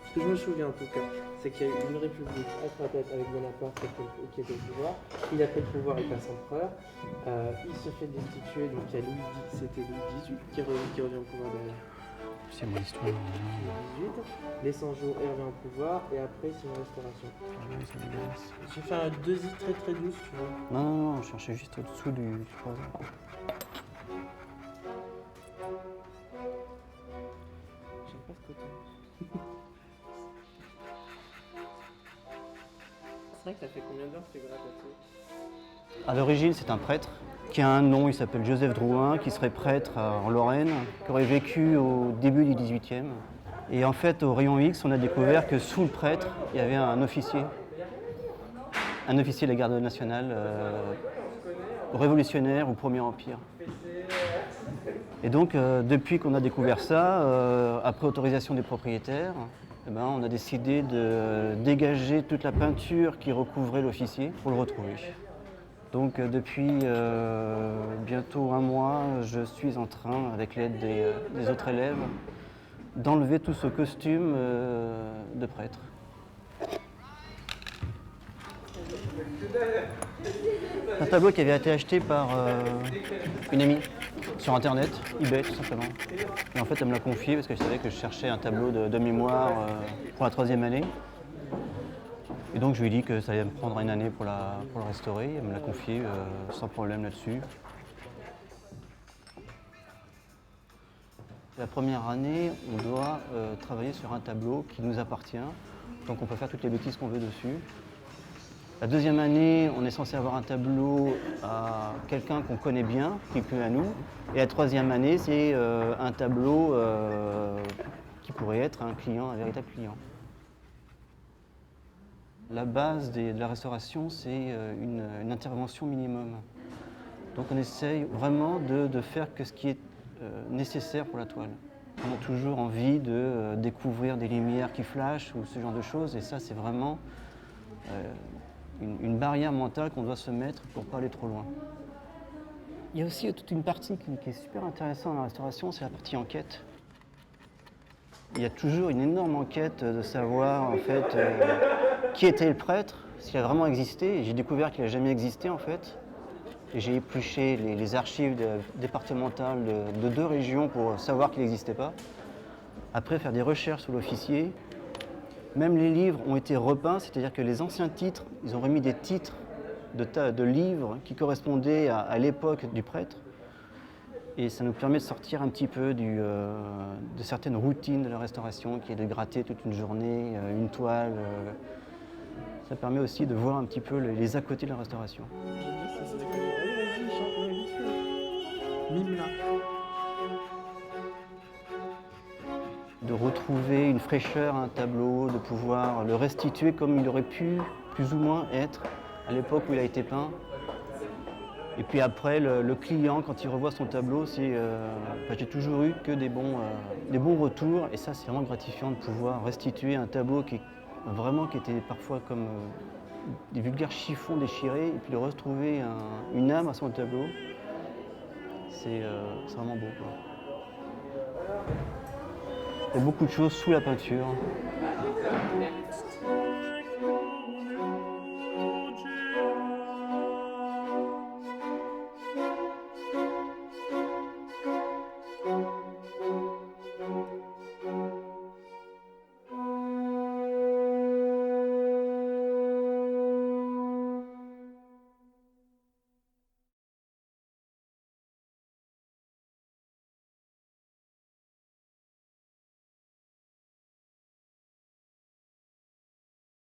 Ce que je me souviens en tout cas, c'est qu'il y a eu une république incroyable avec Bonaparte qui était au pouvoir. Il a pris le pouvoir, il passe empereur. Il se fait destituer, donc il y a c'était Louis XVIII qui revient au pouvoir derrière. C'est mon histoire. Louis XVIII, les 100 jours, il revient au pouvoir et après c'est une restauration. J'ai fait un 2i très très douce, tu vois. Non, je cherchais juste au-dessous du 3 ans. J'aime pas ce côté. C'est vrai que ça fait combien d'heures que tu grattes là-dessus? À l'origine, c'est un prêtre qui a un nom, il s'appelle Joseph Drouin, qui serait prêtre en Lorraine, qui aurait vécu au début du XVIIIe. Et en fait, au rayon X, on a découvert que sous le prêtre, il y avait un officier de la garde nationale, révolutionnaire au Premier Empire. Et donc, depuis qu'on a découvert ça, après autorisation des propriétaires, on a décidé de dégager toute la peinture qui recouvrait l'officier pour le retrouver. Donc depuis bientôt un mois, je suis en train, avec l'aide des autres élèves, d'enlever tout ce costume de prêtre. Un tableau qui avait été acheté par une amie sur internet, eBay tout simplement. Et en fait, elle me l'a confié parce qu'elle savait que je cherchais un tableau de mémoire pour la 3e année. Et donc je lui ai dit que ça allait me prendre une année pour le restaurer. Elle me l'a confié sans problème là-dessus. La première année, on doit travailler sur un tableau qui nous appartient. Donc on peut faire toutes les bêtises qu'on veut dessus. La 2e année, on est censé avoir un tableau à quelqu'un qu'on connaît bien, qui est plus à nous. Et la 3e année, c'est un tableau qui pourrait être un client, un véritable client. La base de la restauration, c'est une intervention minimum. Donc on essaye vraiment de faire que ce qui est nécessaire pour la toile. On a toujours envie de découvrir des lumières qui flashent ou ce genre de choses, et ça c'est vraiment une barrière mentale qu'on doit se mettre pour ne pas aller trop loin. Il y a aussi toute une partie qui est super intéressante dans la restauration, c'est la partie enquête. Il y a toujours une énorme enquête de savoir en fait qui était le prêtre, s'il a vraiment existé. Et j'ai découvert qu'il n'a jamais existé en fait. Et j'ai épluché les archives départementales de 2 régions pour savoir qu'il n'existait pas. Après, faire des recherches sur l'officier. Même les livres ont été repeints, c'est-à-dire que les anciens titres, ils ont remis des titres de livres qui correspondaient à l'époque du prêtre. Et ça nous permet de sortir un petit peu de certaines routines de la restauration, qui est de gratter toute une journée, une toile. Ça permet aussi de voir un petit peu les à-côté de la restauration. Vas-y, chante-moi vite fait. Mime-la. De retrouver une fraîcheur à un tableau, de pouvoir le restituer comme il aurait pu plus ou moins être à l'époque où il a été peint. Et puis après, le client, quand il revoit son tableau, j'ai toujours eu que des bons retours. Et ça, c'est vraiment gratifiant de pouvoir restituer un tableau qui était parfois comme des vulgaires chiffons déchirés, et puis de retrouver une âme à son tableau. C'est vraiment beau, quoi. Il y a beaucoup de choses sous la peinture.